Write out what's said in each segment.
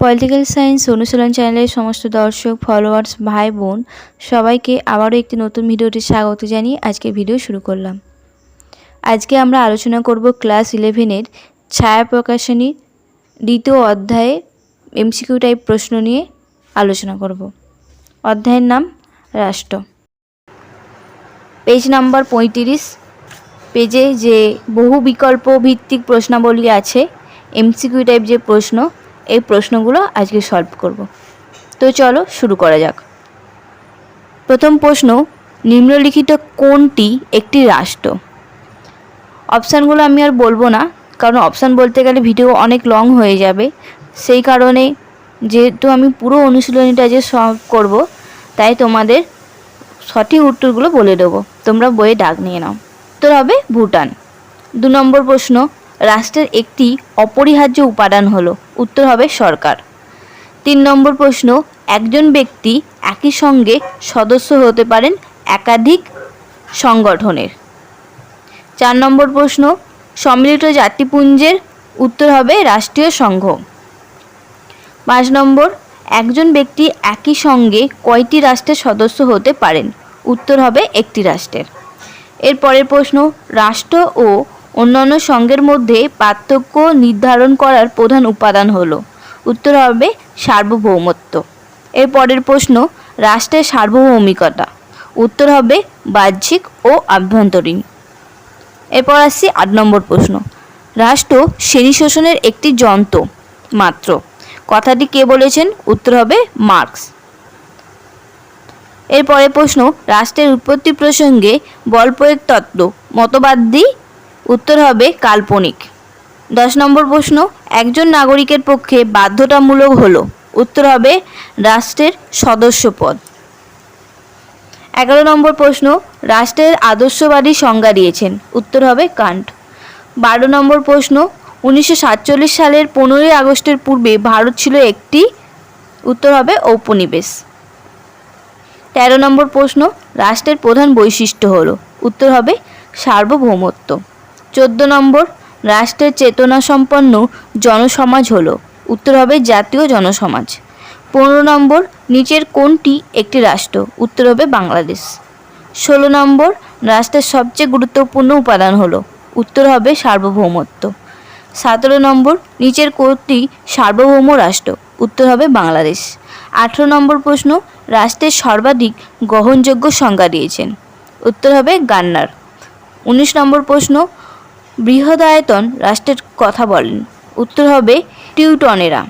Political science অনুশীলন চ্যানেলের সমস্ত দর্শক ফলোয়ার্স ভাই বোন সবাইকে আবারও একটি নতুন ভিডিওতে স্বাগত জানিয়ে আজকে ভিডিও শুরু করলাম। আজকে আমরা আলোচনা করব ক্লাস 11-এর ছায়া প্রকাশনী দ্বিতীয় অধ্যায়ে এমসিকিউ টাইপ প্রশ্ন নিয়ে আলোচনা করব। অধ্যায়ের নাম রাষ্ট্র। পেজ নাম্বার 35 পেজে যে বহু বিকল্প ভিত্তিক প্রশ্নাবলী আছে, এমসিকিউ টাইপ যে প্রশ্ন, এই প্রশ্নগুলো আজকে সলভ করব। তো চলো শুরু করা যাক। প্রথম প্রশ্ন, নিম্নলিখিত কোনটি একটি রাষ্ট্র? অপশানগুলো আমি আর বলবো না, কারণ অপশান বলতে গেলে ভিডিও অনেক লং হয়ে যাবে। সেই কারণে যেহেতু আমি পুরো অনুশীলনীটা যে সলভ করব, তাই তোমাদের সঠিক উত্তরগুলো বলে দেবো, তোমরা বইয়ে দাগ নিয়ে নাও। উত্তর হবে ভুটান। 2 নম্বর প্রশ্ন, রাষ্ট্রের একটি অপরিহার্য উপাদান হলো? উত্তর হবে সরকার। 3 নম্বর প্রশ্ন, একজন ব্যক্তি একই সঙ্গে সদস্য হতে পারেন একাধিক সংগঠনের? 4 নম্বর প্রশ্ন, সম্মিলিত জাতিপুঞ্জের? উত্তর হবে রাষ্ট্রীয় সংঘ। 5 নম্বর, একজন ব্যক্তি একই সঙ্গে কয়টি রাষ্ট্রের সদস্য হতে পারেন? উত্তর হবে একটি রাষ্ট্রের। এর পরের প্রশ্ন, রাষ্ট্র ও অন্যান্য সংঘের মধ্যে পার্থক্য নির্ধারণ করার প্রধান উপাদান হলো? উত্তর হবে সার্বভৌমত্ব। এর পরের প্রশ্ন, রাষ্ট্রের সার্বভৌমিকতা? উত্তর হবে বাহ্যিক ও আভ্যন্তরীণ। এরপর আসছি 8 নম্বর প্রশ্ন, রাষ্ট্র শ্রেণী শোষণের একটি যন্ত্র মাত্র, কথাটি কে বলেছেন? উত্তর হবে মার্কস। এর পরের প্রশ্ন, রাষ্ট্রের উৎপত্তি প্রসঙ্গে বল প্রয়োগ তত্ত্ব মতবাদী? উত্তর হবে কাল্পনিক। 10 নম্বর প্রশ্ন, একজন নাগরিকের পক্ষে বাধ্যতামূলক হলো? উত্তর হবে রাষ্ট্রের সদস্যপদ। 11 নম্বর প্রশ্ন, রাষ্ট্রের আদর্শবাদী সংজ্ঞা দিয়েছেন? উত্তর হবে কান্ট। 12 নম্বর প্রশ্ন, 1947 সালের 15ই আগস্টের পূর্বে ভারত ছিল একটি? উত্তর হবে ঔপনিবেশ। 13 নম্বর প্রশ্ন, রাষ্ট্রের প্রধান বৈশিষ্ট্য হলো? উত্তর হবে সার্বভৌমত্ব। 14 নম্বর, রাষ্ট্রের চেতনা সম্পন্ন জনসমাজ হলো? উত্তর হবে জাতীয় জনসমাজ। 15 নম্বর, নিচের কোনটি একটি রাষ্ট্র? উত্তর হবে বাংলাদেশ। 16 নম্বর, রাষ্ট্রের সবচেয়ে গুরুত্বপূর্ণ উপাদান হলো? উত্তর হবে সার্বভৌমত্ব। 17 নম্বর, নিচের কোনটি সার্বভৌম রাষ্ট্র? উত্তর হবে বাংলাদেশ। 18 নম্বর প্রশ্ন, রাষ্ট্রের সর্বাধিক গ্রহণযোগ্য সংজ্ঞা দিয়েছেন? উত্তর হবে গার্নার। 19 নম্বর প্রশ্ন, বৃহদায়তন রাষ্ট্রের কথা বলেন? উত্তর হবে টিউটনেরা।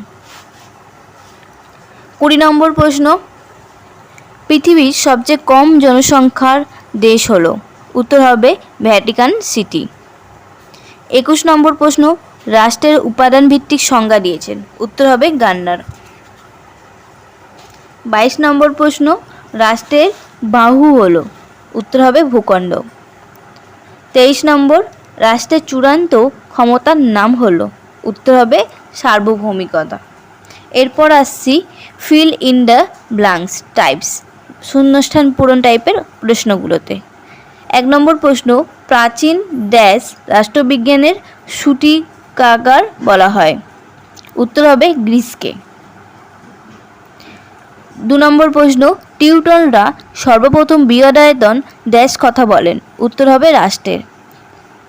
20 নম্বর প্রশ্ন, পৃথিবীর সবচেয়ে কম জনসংখ্যার দেশ হলো? উত্তর হবে ভ্যাটিকান সিটি। 21 নম্বর প্রশ্ন, রাষ্ট্রের উপাদান ভিত্তিক সংজ্ঞা দিয়েছেন? উত্তর হবে গার্নার। 22 নম্বর প্রশ্ন, রাষ্ট্রের বাহু হলো? উত্তর হবে ভূখণ্ড। 23 নম্বর, রাষ্ট্রের চূড়ান্ত ক্ষমতার নাম হলো? উত্তর হবে সার্বভৌমিকতা। এরপর আসছি fill in the blanks types, শূন্যস্থান পূরণ টাইপের প্রশ্নগুলোতে। 1 নম্বর প্রশ্ন, প্রাচীন ড্যাশ রাষ্ট্রবিজ্ঞানের সূতিকাগার বলা হয়? উত্তর হবে গ্রিসকে। 2 নম্বর প্রশ্ন, টিউটনরা সর্বপ্রথম বৃহদায়তন ড্যাশ কথা বলেন? উত্তর হবে রাষ্ট্রের।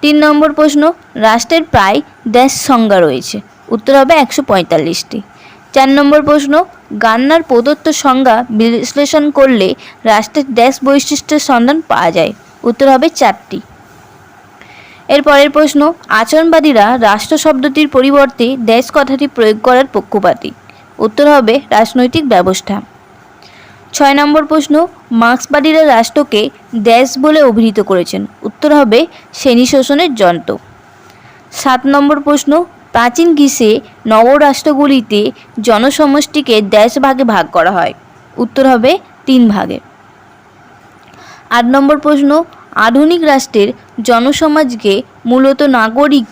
3 নম্বর প্রশ্ন, রাষ্ট্রের প্রায় ড্যাশ সংজ্ঞা রয়েছে? উত্তর হবে 145টি। 4 নম্বর প্রশ্ন, গার্নার প্রদত্ত সংজ্ঞা বিশ্লেষণ করলে রাষ্ট্রের ড্যাশ বৈশিষ্ট্যের সন্ধান পাওয়া যায়? উত্তর হবে 4টি। এর পরের প্রশ্ন, আচরণবাদীরা রাষ্ট্র শব্দটির পরিবর্তে ড্যাশ কথাটি প্রয়োগ করার পক্ষপাতী? উত্তর হবে রাজনৈতিক ব্যবস্থা। 6 নম্বর প্রশ্ন, মার্ক্সবাদীরা রাষ্ট্রকে ড্যাশ বলে অভিহিত করেছেন? উত্তর হবে শ্রেণী শোষণের যন্ত্র। 7 নম্বর প্রশ্ন, প্রাচীন গ্রিসে নগররাষ্ট্রগুলিতে জনসমষ্টিকে ড্যাশ ভাগে ভাগ করা হয়? উত্তর হবে 3 ভাগে। 8 নম্বর প্রশ্ন, আধুনিক রাষ্ট্রের জনসমাজকে মূলত নাগরিক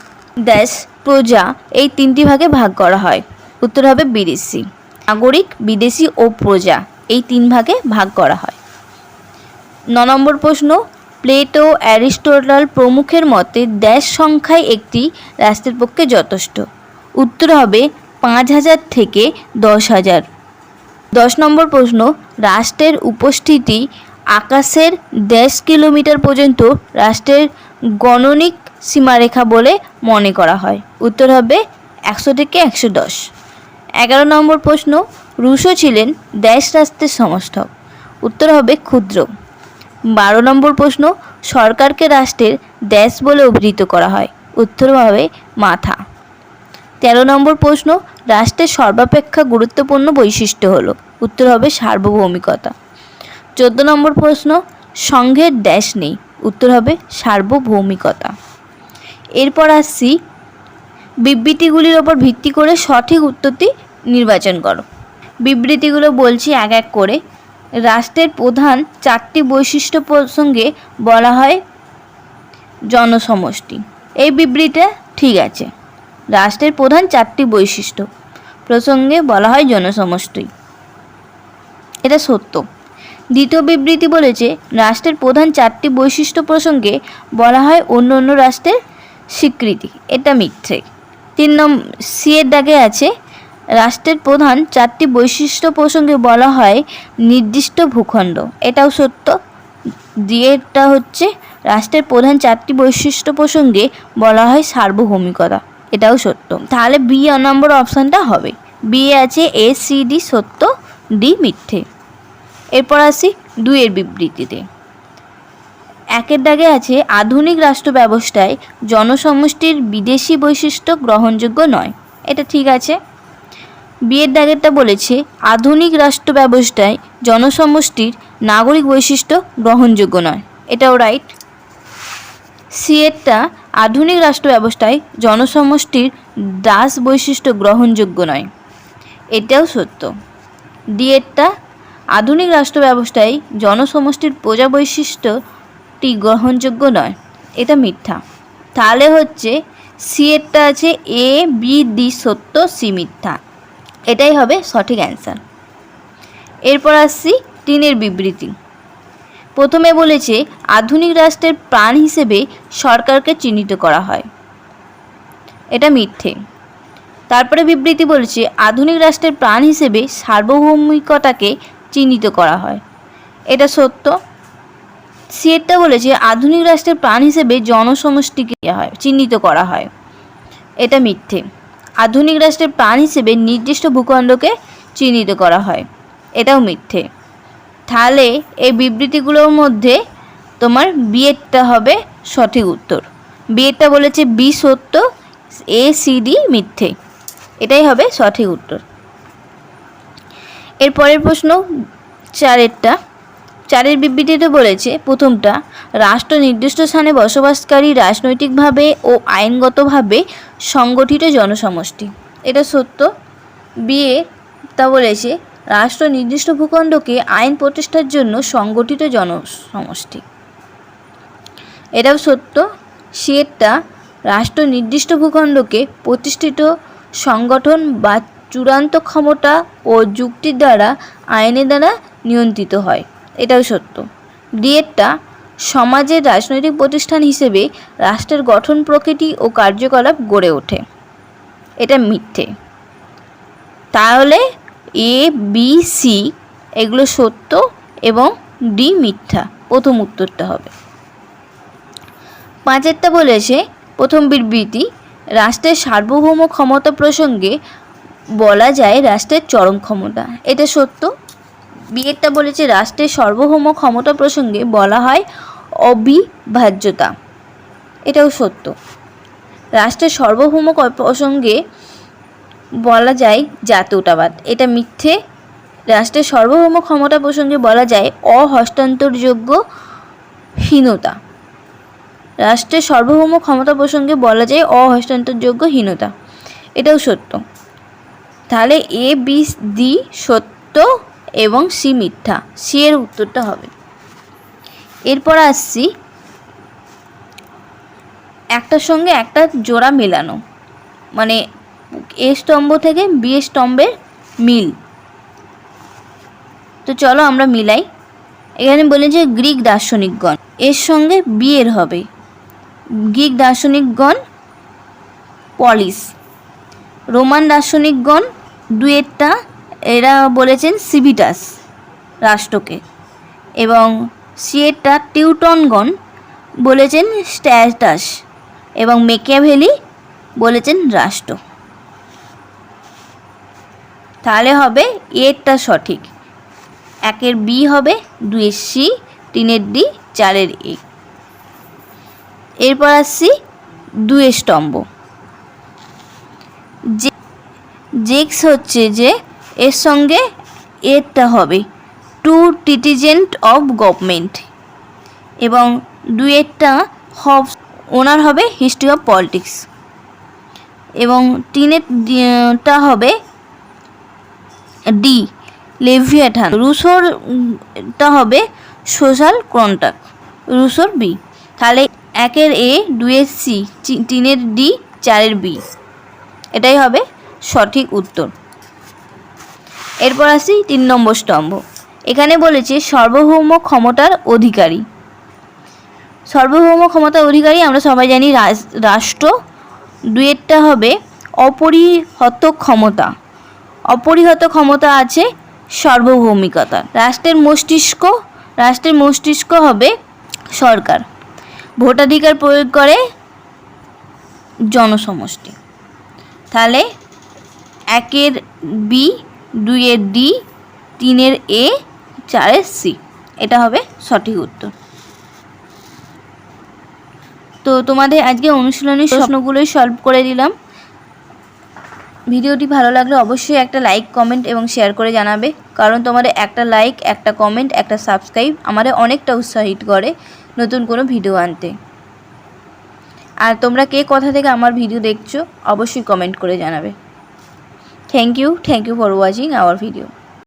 ড্যাশ প্রজা এই 3টি ভাগে ভাগ করা হয়? উত্তর হবে বিদেশি। নাগরিক, বিদেশি ও প্রজা এই 3 ভাগে ভাগ করা হয়। 9 নম্বর প্রশ্ন, প্লেটো, অ্যারিস্টটল প্রমুখের মতে ড্যাশ সংখ্যায় একটি রাষ্ট্রের পক্ষে যথেষ্ট? উত্তর হবে 5,000 থেকে 10,000। 10 নম্বর প্রশ্ন, রাষ্ট্রের উপস্থিতি আকাশের 10 কিলোমিটার পর্যন্ত রাষ্ট্রের গণনিক সীমারেখা বলে মনে করা হয়। উত্তর হবে 100 থেকে 110। 11 নম্বর প্রশ্ন, রুশো ছিলেন ড্যাশ রাষ্ট্রের সমষ্টক। উত্তর হবে ক্ষুদ্র। 12 নম্বর প্রশ্ন, সরকারকে রাষ্ট্রের ড্যাশ বলে অভিহিত করা হয়। উত্তর হবে মাথা। 13 নম্বর প্রশ্ন, রাষ্ট্রের সর্বাপেক্ষা গুরুত্বপূর্ণ বৈশিষ্ট্য হলো। উত্তর হবে সার্বভৌমিকতা। 14 নম্বর প্রশ্ন, সংঘের ড্যাশ নেই। উত্তর হবে সার্বভৌমিকতা। এরপর আসছি, বিবৃতিগুলির ওপর ভিত্তি করে সঠিক উত্তরটি নির্বাচন করো। বিবৃতিগুলো বলছি এক এক করে। রাষ্ট্রের প্রধান 4টি বৈশিষ্ট্য প্রসঙ্গে বলা হয় জনসমষ্টি। এই বিবৃতিটা ঠিক আছে। রাষ্ট্রের প্রধান 4টি বৈশিষ্ট্য প্রসঙ্গে বলা হয় জনসমষ্টি, এটা সত্য। দ্বিতীয় বিবৃতি বলেছে রাষ্ট্রের প্রধান 4টি বৈশিষ্ট্য প্রসঙ্গে বলা হয় অন্য অন্য রাষ্ট্রের স্বীকৃতি, এটা মিথ্যে। 3 নম্বর সি এর দাগে আছে রাষ্ট্রের প্রধান 4টি বৈশিষ্ট্য প্রসঙ্গে বলা হয় নির্দিষ্ট ভূখণ্ড, এটাও সত্য। ডিএটা হচ্ছে রাষ্ট্রের প্রধান 4টি বৈশিষ্ট্য প্রসঙ্গে বলা হয় সার্বভৌমিকতা, এটাও সত্য। তাহলে বি নম্বর অপশানটা হবে। বি আছে এ সি ডি সত্য, ডি মিথ্যে। এরপর আসি 2 এর বিবৃতিতে। 1 এর দাগে আছে আধুনিক রাষ্ট্র ব্যবস্থায় জনসমষ্টির বিদেশি বৈশিষ্ট্য গ্রহণযোগ্য নয়, এটা ঠিক আছে। বি এর দাগেরটা বলেছে আধুনিক রাষ্ট্র ব্যবস্থায় জনসমষ্টির নাগরিক বৈশিষ্ট্য গ্রহণযোগ্য নয়, এটাও রাইট। সি এরটা আধুনিক রাষ্ট্র ব্যবস্থায় জনসমষ্টির দাস বৈশিষ্ট্য গ্রহণযোগ্য নয়, এটাও সত্য। ডি এরটা আধুনিক রাষ্ট্র ব্যবস্থায় জনসমষ্টির প্রজা বৈশিষ্ট্যটি গ্রহণযোগ্য নয়, এটা মিথ্যা। তাহলে হচ্ছে সি এরটা আছে এ বি ডি সত্য, সি মিথ্যা, এটাই হবে সঠিক অ্যান্সার। এরপর আসছি 3 এর বিবৃতি। প্রথমে বলেছে আধুনিক রাষ্ট্রের প্রাণ হিসেবে সরকারকে চিহ্নিত করা হয়, এটা মিথ্যে। তারপরে বিবৃতি বলেছে আধুনিক রাষ্ট্রের প্রাণ হিসেবে সার্বভৌমিকতাকে চিহ্নিত করা হয়, এটা সত্য। সি এরটা বলেছে আধুনিক রাষ্ট্রের প্রাণ হিসেবে জনসমষ্টিকে চিহ্নিত করা হয়, এটা মিথ্যে। আধুনিক রাষ্ট্রের প্রাণ হিসেবে নির্দিষ্ট ভূখণ্ডকে চিহ্নিত করা হয়, এটাও মিথ্যে। তাহলে এই বিবৃতিগুলোর মধ্যে তোমার বি এরটা হবে সঠিক উত্তর। বি এরটা বলেছে বি সত্য, এ সি ডি মিথ্যে, এটাই হবে সঠিক উত্তর। এরপরের প্রশ্ন 4 এরটা। 4 এর বিবৃতিতে বলেছে প্রথমটা রাষ্ট্র নির্দিষ্ট স্থানে বসবাসকারী রাজনৈতিকভাবে ও আইনগতভাবে সংগঠিত জনসমষ্টি, এটা সত্য। বি এরটা বলেছে রাষ্ট্র নির্দিষ্ট ভূখণ্ডকে আইন প্রতিষ্ঠার জন্য সংগঠিত জনসমষ্টি, এটাও সত্য। সি এরটা রাষ্ট্র নির্দিষ্ট ভূখণ্ডকে প্রতিষ্ঠিত সংগঠন বা চূড়ান্ত ক্ষমতা ও যুক্তির দ্বারা আইনের দ্বারা নিয়ন্ত্রিত হয়, এটাও সত্য। ডি এরটা সমাজের রাজনৈতিক প্রতিষ্ঠান হিসেবে রাষ্ট্রের গঠন প্রকৃতি ও কার্যকলাপ গড়ে ওঠে, এটা মিথ্যে। তাহলে এ বি সি এগুলো সত্য এবং ডি মিথ্যা, প্রথম উত্তরটা হবে। 5 এরটা বলেছে প্রথম বিবৃতি রাষ্ট্রের সার্বভৌম ক্ষমতা প্রসঙ্গে বলা যায় রাষ্ট্রের চরম ক্ষমতা, এটা সত্য। বি এরটা বলেছে রাষ্ট্রের সার্বভৌম ক্ষমতা প্রসঙ্গে বলা হয় অবিভাজ্যতা, এটাও সত্য। রাষ্ট্রের সার্বভৌম প্রসঙ্গে বলা যায় জাতীয়তাবাদ, এটা মিথ্যে। রাষ্ট্রের সার্বভৌম ক্ষমতা প্রসঙ্গে বলা যায় অহস্তান্তরযোগ্য হীনতা, রাষ্ট্রের সার্বভৌম ক্ষমতা প্রসঙ্গে বলা যায় অহস্তান্তরযোগ্য হীনতা, এটাও সত্য। তাহলে এ বি ডি সত্য এবং সি মিথ্যা, সি এর উত্তরটা হবে। এরপর আসছি একটার সঙ্গে একটা জোড়া মেলানো, মানে এ স্তম্ভ থেকে বি স্তম্ভের মিল। তো চলো আমরা মিলাই। এখানে বলে যে গ্রিক দার্শনিকগণ, এর সঙ্গে বি এর হবে গ্রিক দার্শনিকগণ পলিস, রোমান দার্শনিকগণ দুয়েরটা এরা বলেছেন সিভিটাস রাষ্ট্রকে, এবং সিয়েরটা টিউটনগণ বলেছেন স্ট্যাটাস, এবং মেকিয়াভেলি বলেছেন রাষ্ট্র। তাহলে হবে এরটা সঠিক, 1-এর বি হবে, 2-এর সি, 3-এর ডি, 4-এর এ। এরপর আসছি 2-এর স্তম্ভ। জেক্স হচ্ছে যে এর সঙ্গে এরটা হবে টু টিটিজেন্ট অফ গভর্নমেন্ট, এবং 2-এরটা হবস ওনার হবে হিস্ট্রি অফ পলিটিক্স, এবং 3-এরটা হবে ডি লেভিয়াথান। রুসোরটা হবে সোশ্যাল কন্ট্রাক্ট, রুসোর বি। তাহলে 1-এর এ, 2-এর সি, 3-এর ডি, 4-এর বি, এটাই হবে সঠিক উত্তর। এরপর আসি 3 নম্বর স্তম্ভ। এখানে বলেছে সার্বভৌম ক্ষমতার অধিকারী। সার্বভৌম ক্ষমতার অধিকারী আমরা সবাই জানি রাষ্ট্র। 2-এরটা হবে অপরিহত ক্ষমতা। অপরিহত ক্ষমতা আছে সার্বভৌমিকতা। রাষ্ট্রের মস্তিষ্ক হবে সরকার। ভোটাধিকার প্রয়োগ করে জনসমষ্টি। তাহলে 1-এর বি, 2-এর ডি, 3-এর এ, 4-এর সি, এটা হবে সঠিক উত্তর। তো তোমাদের আজকে অনুশীলনী প্রশ্নগুলোই সলভ করে দিলাম। ভিডিওটি ভালো লাগলে অবশ্যই একটা লাইক, কমেন্ট এবং শেয়ার করে জানাবে, কারণ তোমাদের একটা লাইক, একটা কমেন্ট, একটা সাবস্ক্রাইব আমাদের অনেকটা উৎসাহিত করে নতুন কোনো ভিডিও আনতে। আর তোমরা কে কোথা থেকে আমার ভিডিও দেখছো অবশ্যই কমেন্ট করে জানাবে। Thank you for watching our video.